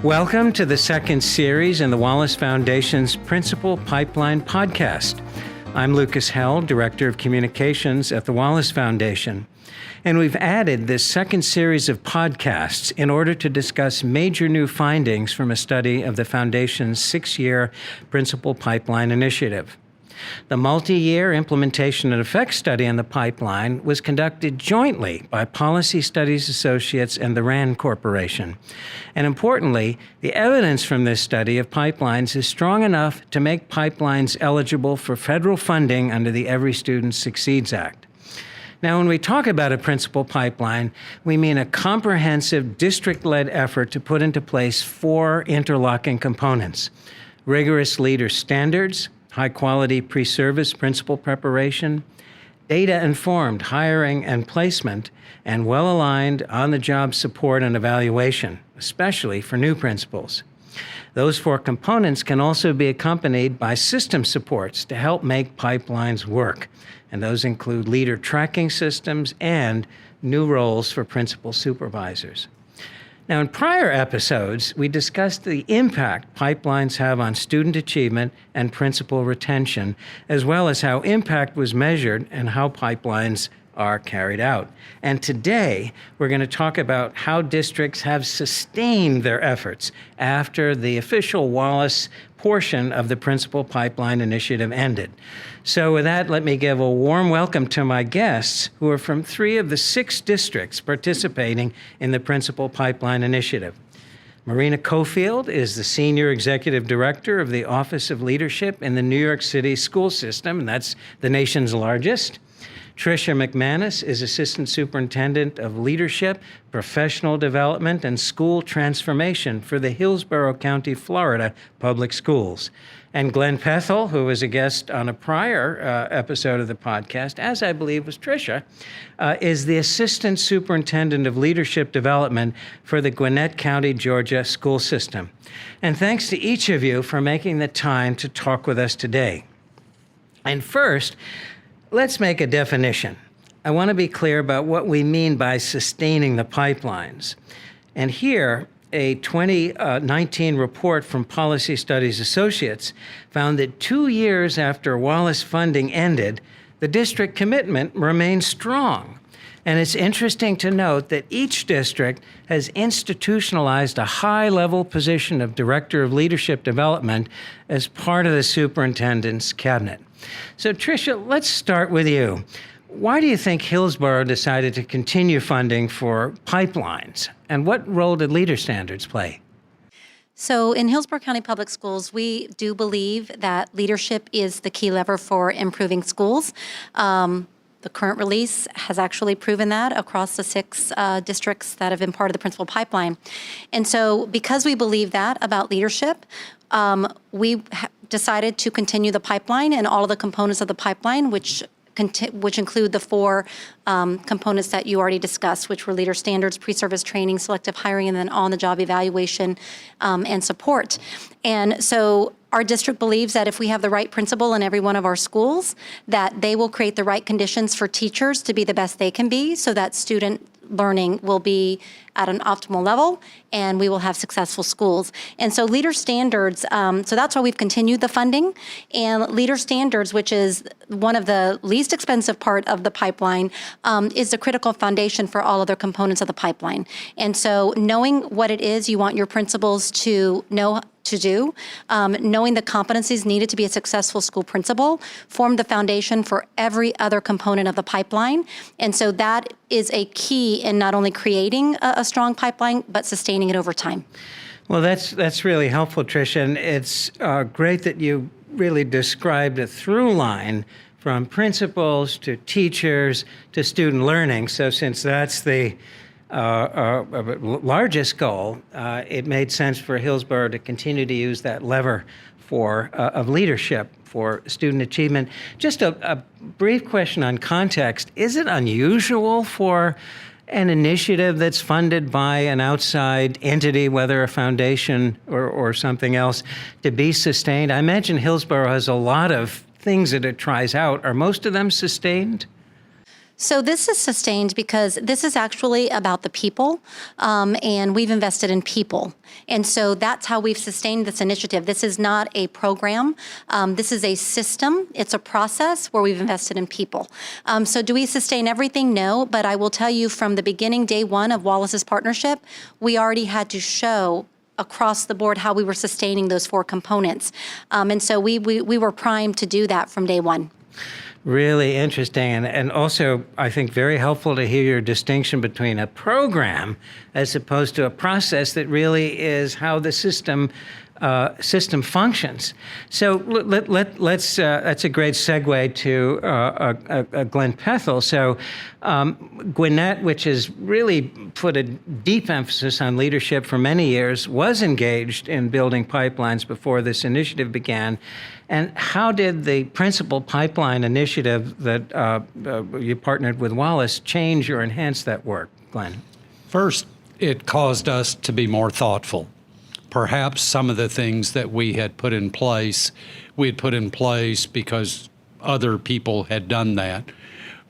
Welcome to the second series in the Wallace Foundation's Principal Pipeline podcast. I'm Lucas Hell, Director of Communications at the Wallace Foundation. And we've added this second series of podcasts in order to discuss major new findings from a study of the Foundation's 6-year Principal Pipeline Initiative. The multi-year implementation and effects study on the pipeline was conducted jointly by Policy Studies Associates and the RAND Corporation. And importantly, the evidence from this study of pipelines is strong enough to make pipelines eligible for federal funding under the Every Student Succeeds Act. Now, when we talk about a principal pipeline, we mean a comprehensive district-led effort to put into place 4 interlocking components: rigorous leader standards, high-quality pre-service principal preparation, data-informed hiring and placement, and well-aligned on-the-job support and evaluation, especially for new principals. Those 4 components can also be accompanied by system supports to help make pipelines work, and those include leader tracking systems and new roles for principal supervisors. Now, in prior episodes, we discussed the impact pipelines have on student achievement and principal retention, as well as how impact was measured and how pipelines are carried out. And today, we're going to talk about how districts have sustained their efforts after the official Wallace portion of the Principal Pipeline Initiative ended. So with that, let me give a warm welcome to my guests, who are from 3 of the 6 districts participating in the Principal Pipeline Initiative. Marina Cofield is the Senior Executive Director of the Office of Leadership in the New York City school system, and that's the nation's largest. Tricia McManus is Assistant Superintendent of Leadership, Professional Development, and School Transformation for the Hillsborough County, Florida Public Schools. And Glenn Pethel, who was a guest on a prior episode of the podcast, as I believe was Tricia, is the Assistant Superintendent of Leadership Development for the Gwinnett County, Georgia school system. And thanks to each of you for making the time to talk with us today. And first, let's make a definition. I want to be clear about what we mean by sustaining the pipelines. And here, a 2019 report from Policy Studies Associates found that 2 years after Wallace funding ended, the district commitment remained strong. And it's interesting to note that each district has institutionalized a high-level position of Director of Leadership Development as part of the superintendent's cabinet. So, Tricia, let's start with you. Why do you think Hillsborough decided to continue funding for pipelines? And what role did leader standards play? So in Hillsborough County Public Schools, we do believe that leadership is the key lever for improving schools. The current release has actually proven that across the 6 districts that have been part of the Principal Pipeline. And so because we believe that about leadership, we decided to continue the pipeline and all of the components of the pipeline, which include the 4 components that you already discussed, which were leader standards, pre-service training, selective hiring, and then on-the-job evaluation and support. And so our district believes that if we have the right principal in every one of our schools, that they will create the right conditions for teachers to be the best they can be, so that student learning will be at an optimal level and we will have successful schools. And so leader standards, so that's why we've continued the funding. And leader standards, which is one of the least expensive part of the pipeline, is the critical foundation for all other components of the pipeline. And so knowing what it is you want your principals to know to do, knowing the competencies needed to be a successful school principal, form the foundation for every other component of the pipeline. And so that is a key in not only creating a strong pipeline, but sustaining it over time. Well, that's really helpful, Tricia, and it's great that you really described a through line from principals to teachers to student learning. So since that's the largest goal, it made sense for Hillsborough to continue to use that lever of leadership for student achievement. Just a brief question on context. Is it unusual for an initiative that's funded by an outside entity, whether a foundation or something else, to be sustained? I imagine Hillsborough has a lot of things that it tries out. Are most of them sustained? So this is sustained because this is actually about the people, and we've invested in people. And so that's how we've sustained this initiative. This is not a program. This is a system. It's a process where we've invested in people. So do we sustain everything? No, but I will tell you from the beginning, day one of Wallace's partnership, we already had to show across the board how we were sustaining those 4 components. And so we were primed to do that from day one. Really interesting, and also, I think, very helpful to hear your distinction between a program as opposed to a process that really is how the system functions. So let's that's a great segue to Glen Pethel. So Gwinnett, which has really put a deep emphasis on leadership for many years, was engaged in building pipelines before this initiative began. And how did the Principal Pipeline Initiative that you partnered with Wallace change or enhance that work, Glenn? First, it caused us to be more thoughtful. Perhaps some of the things that we had put in place because other people had done that.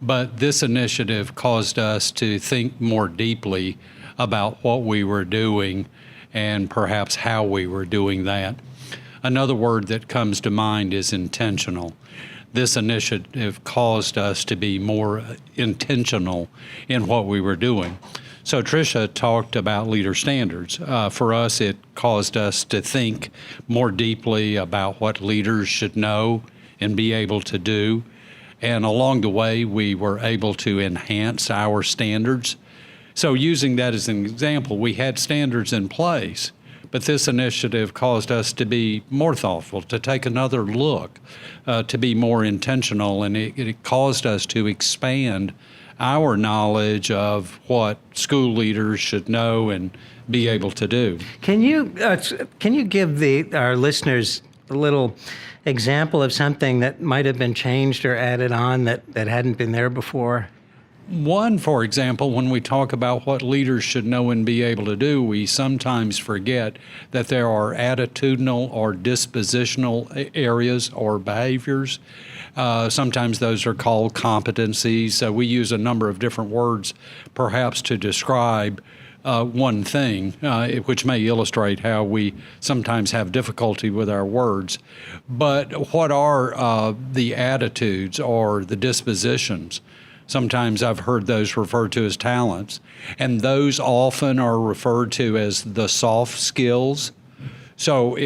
But this initiative caused us to think more deeply about what we were doing and perhaps how we were doing that. Another word that comes to mind is intentional. This initiative caused us to be more intentional in what we were doing. So Tricia talked about leader standards. For us, it caused us to think more deeply about what leaders should know and be able to do. And along the way, we were able to enhance our standards. So using that as an example, we had standards in place, but this initiative caused us to be more thoughtful, to take another look, to be more intentional, and it caused us to expand our knowledge of what school leaders should know and be able to do. Can you give our listeners a little example of something that might have been changed or added on that hadn't been there before? One, for example, when we talk about what leaders should know and be able to do, we sometimes forget that there are attitudinal or dispositional areas or behaviors. Sometimes those are called competencies. We use a number of different words perhaps to describe one thing, which may illustrate how we sometimes have difficulty with our words. But what are the attitudes or the dispositions? Sometimes I've heard those referred to as talents, and those often are referred to as the soft skills. So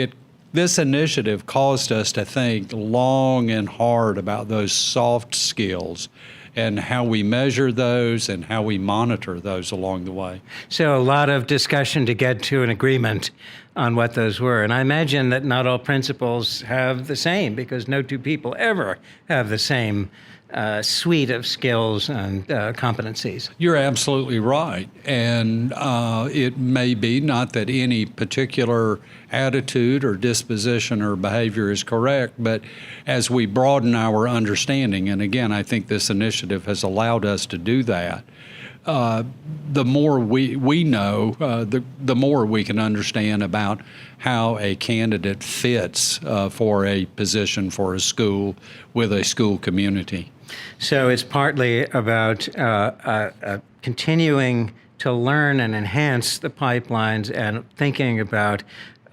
this initiative caused us to think long and hard about those soft skills and how we measure those and how we monitor those along the way. So a lot of discussion to get to an agreement on what those were. And I imagine that not all principals have the same, because no two people ever have the same suite of skills and competencies. You're absolutely right. And it may be not that any particular attitude or disposition or behavior is correct, but as we broaden our understanding, and again, I think this initiative has allowed us to do that, the more we know, the more we can understand about how a candidate fits for a position for a school with a school community. So it's partly about continuing to learn and enhance the pipelines and thinking about,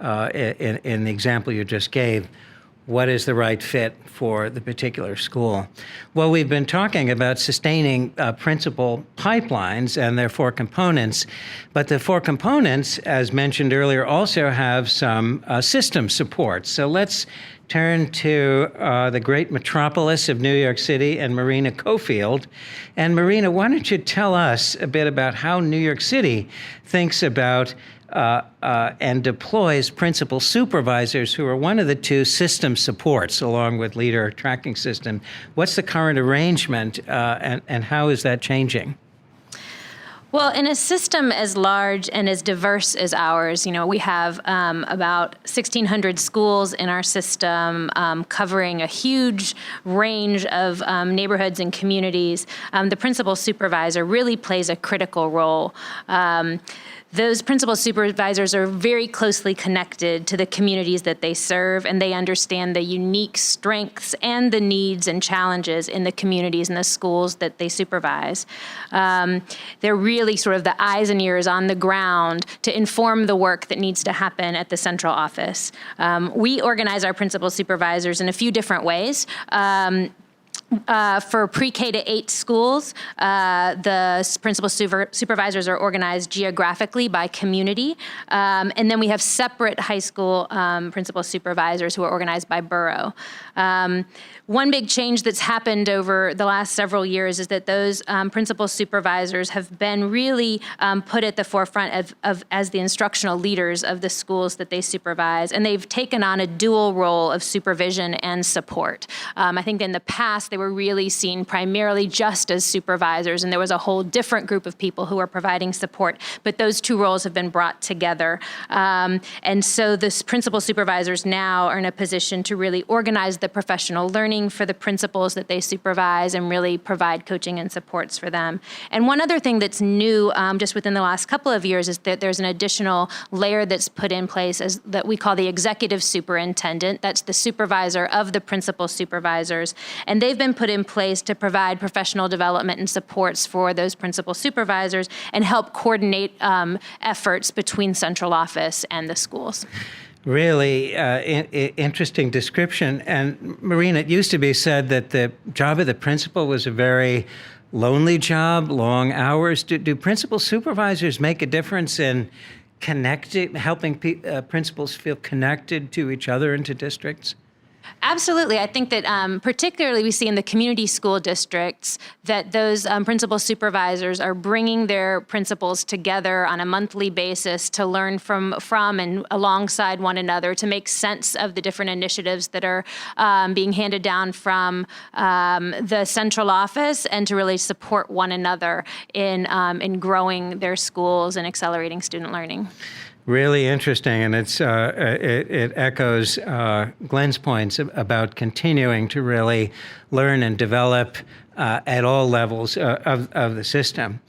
in the example you just gave, what is the right fit for the particular school. Well, we've been talking about sustaining principal pipelines and their 4 components, but the 4 components, as mentioned earlier, also have some system support. So let's turn to the great metropolis of New York City and Marina Cofield. And Marina, why don't you tell us a bit about how New York City thinks about and deploys principal supervisors, who are one of the 2 system supports along with leader tracking system. What's the current arrangement and how is that changing? Well, in a system as large and as diverse as ours, we have about 1,600 schools in our system, covering a huge range of neighborhoods and communities. The principal supervisor really plays a critical role. Those principal supervisors are very closely connected to the communities that they serve, and they understand the unique strengths and the needs and challenges in the communities and the schools that they supervise. They're really sort of the eyes and ears on the ground to inform the work that needs to happen at the central office. We organize our principal supervisors in a few different ways. For pre-K to 8 schools, the principal supervisors are organized geographically by community. And then we have separate high school principal supervisors who are organized by borough. One big change that's happened over the last several years is that those principal supervisors have been really put at the forefront as the instructional leaders of the schools that they supervise, and they've taken on a dual role of supervision and support. I think in the past they were really seen primarily just as supervisors, and there was a whole different group of people who are providing support, but those two roles have been brought together. And so the principal supervisors now are in a position to really organize the professional learning for the principals that they supervise and really provide coaching and supports for them. And one other thing that's new just within the last couple of years is that there's an additional layer that's put in place that we call the executive superintendent. That's the supervisor of the principal supervisors. And they've been put in place to provide professional development and supports for those principal supervisors and help coordinate efforts between central office and the schools. Really interesting description. And Marina, it used to be said that the job of the principal was a very lonely job, long hours. Do principal supervisors make a difference in helping principals feel connected to each other and to districts? Absolutely. I think that particularly we see in the community school districts that those principal supervisors are bringing their principals together on a monthly basis to learn from and alongside one another to make sense of the different initiatives that are being handed down from the central office and to really support one another in growing their schools and accelerating student learning. Really interesting, and it echoes Glenn's points about continuing to really learn and develop at all levels of the system.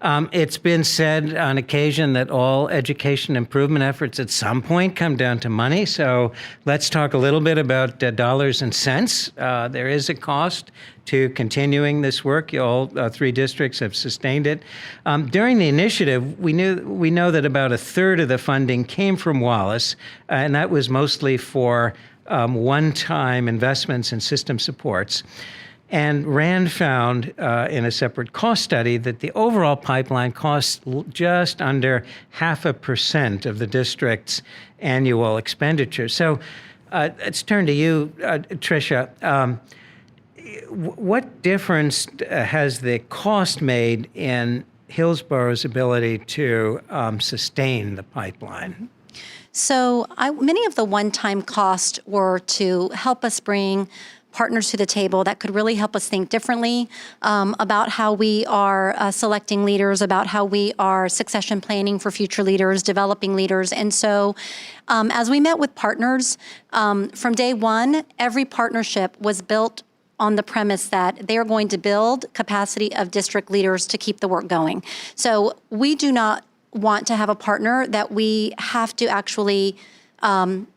It's been said on occasion that all education improvement efforts at some point come down to money, so let's talk a little bit about dollars and cents. There is a cost to continuing this work. All 3 districts have sustained it. During the initiative, we know that about a third of the funding came from Wallace, and that was mostly for one-time investments in system supports. And RAND found in a separate cost study that the overall pipeline costs just under 0.5% of the district's annual expenditure. So let's turn to you, Tricia. What difference has the cost made in Hillsborough's ability to sustain the pipeline? So many of the one-time costs were to help us bring partners to the table that could really help us think differently about how we are selecting leaders, about how we are succession planning for future leaders, developing leaders. And so as we met with partners, from day one, every partnership was built on the premise that they are going to build capacity of district leaders to keep the work going. So we do not want to have a partner that we have to actually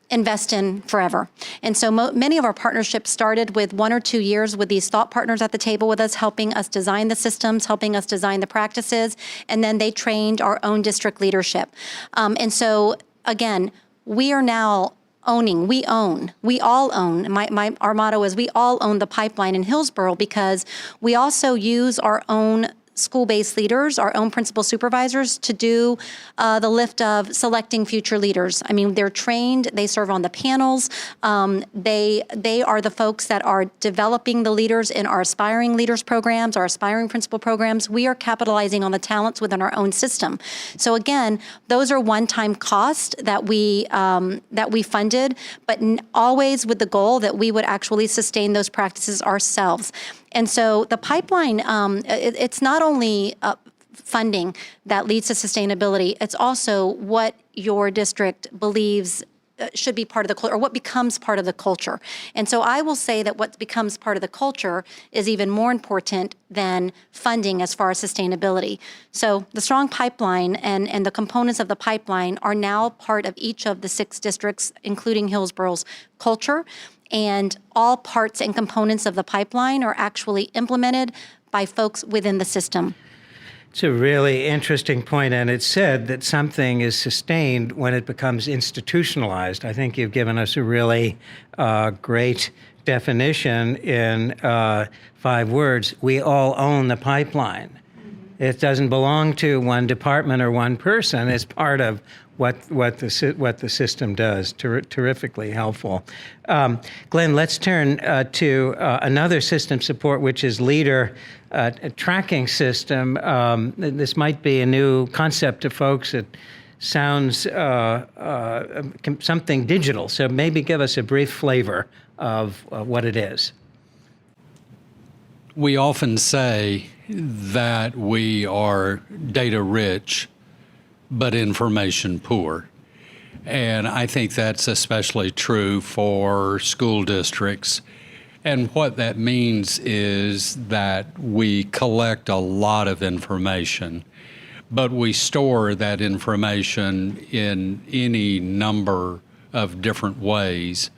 invest in forever. And so many of our partnerships started with 1 or 2 years with these thought partners at the table with us, helping us design the systems, helping us design the practices, and then they trained our own district leadership. And so again, we are now owning, we all own. Our motto is we all own the pipeline in Hillsborough because we also use our own school-based leaders, our own principal supervisors, to do the lift of selecting future leaders. I mean, they're trained, they serve on the panels, they are the folks that are developing the leaders in our aspiring leaders programs, our aspiring principal programs. We are capitalizing on the talents within our own system. So again, those are one-time costs that we funded, but always with the goal that we would actually sustain those practices ourselves. And so the pipeline, it's not only funding that leads to sustainability. It's also what your district believes should be part of the culture, or what becomes part of the culture. And so I will say that what becomes part of the culture is even more important than funding as far as sustainability. So the strong pipeline and the components of the pipeline are now part of each of the 6 districts, including Hillsborough's culture, and all parts and components of the pipeline are actually implemented by folks within the system. It's a really interesting point, and it's said that something is sustained when it becomes institutionalized. I think you've given us a really great definition in 5 words. We all own the pipeline. It doesn't belong to one department or one person. It's part of what the system does. Terrifically helpful. Glenn, let's turn to another system support, which is leader tracking system. This might be a new concept to folks. It sounds something digital. So maybe give us a brief flavor of what it is. We often say that we are data rich, but information poor. And I think that's especially true for school districts. And what that means is that we collect a lot of information, but we store that information in any number of different ways.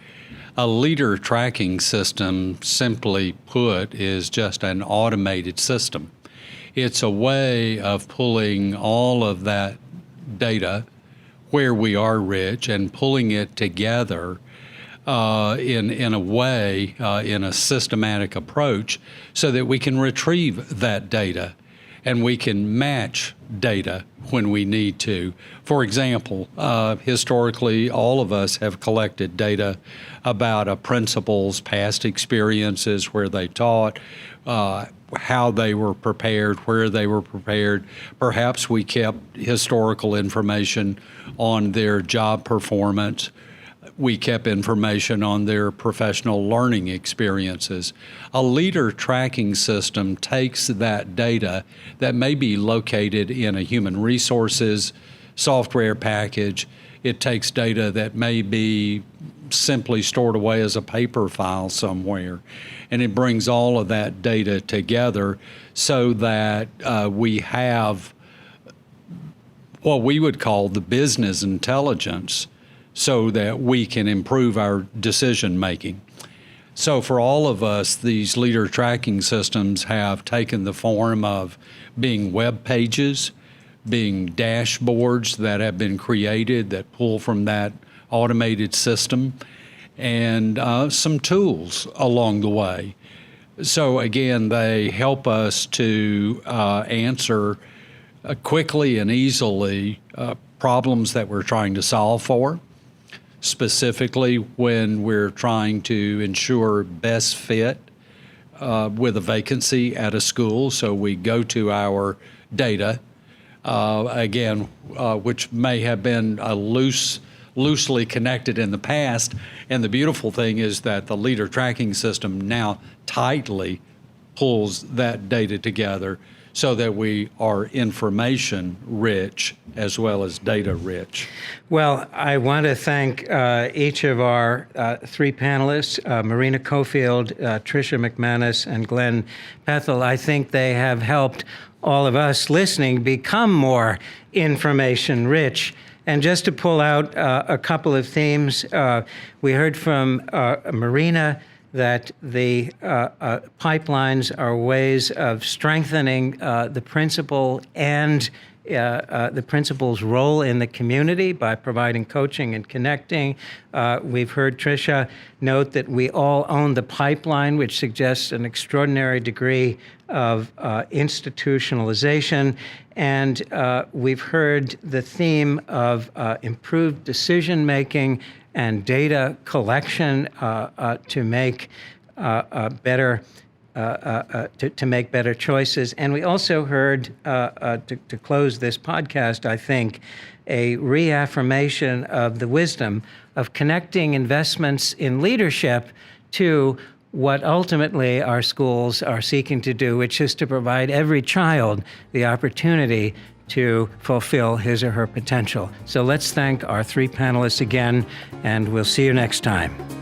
A leader tracking system, simply put, is just an automated system. It's a way of pulling all of that data where we are rich and pulling it together in a way, in a systematic approach, so that we can retrieve that data and we can match data when we need to. For example, historically, all of us have collected data about a principal's past experiences, where they taught, how they were prepared, where they were prepared. Perhaps we kept historical information on their job performance. We kept information on their professional learning experiences. A leader tracking system takes that data that may be located in a human resources software package. It takes data that may be simply stored away as a paper file somewhere, and it brings all of that data together so that we have what we would call the business intelligence, so that we can improve our decision making. So for all of us, these leader tracking systems have taken the form of being web pages, being dashboards that have been created that pull from that automated system, and some tools along the way. So again, they help us to answer quickly and easily problems that we're trying to solve for, specifically when we're trying to ensure best fit with a vacancy at a school. So we go to our data, again, which may have been loosely connected in the past. And the beautiful thing is that the leader tracking system now tightly pulls that data together so that we are information rich as well as data rich. Well, I want to thank each of our 3 panelists, Marina Cofield, Tricia McManus, and Glenn Pethel. I think they have helped all of us listening become more information rich. And just to pull out a couple of themes, we heard from Marina that the pipelines are ways of strengthening the principal and the principal's role in the community by providing coaching and connecting. We've heard Tricia note that we all own the pipeline, which suggests an extraordinary degree of institutionalization. And we've heard the theme of improved decision-making and data collection to make better choices. And we also heard, to close this podcast, I think, a reaffirmation of the wisdom of connecting investments in leadership to what ultimately our schools are seeking to do, which is to provide every child the opportunity to fulfill his or her potential. So let's thank our three panelists again, and we'll see you next time.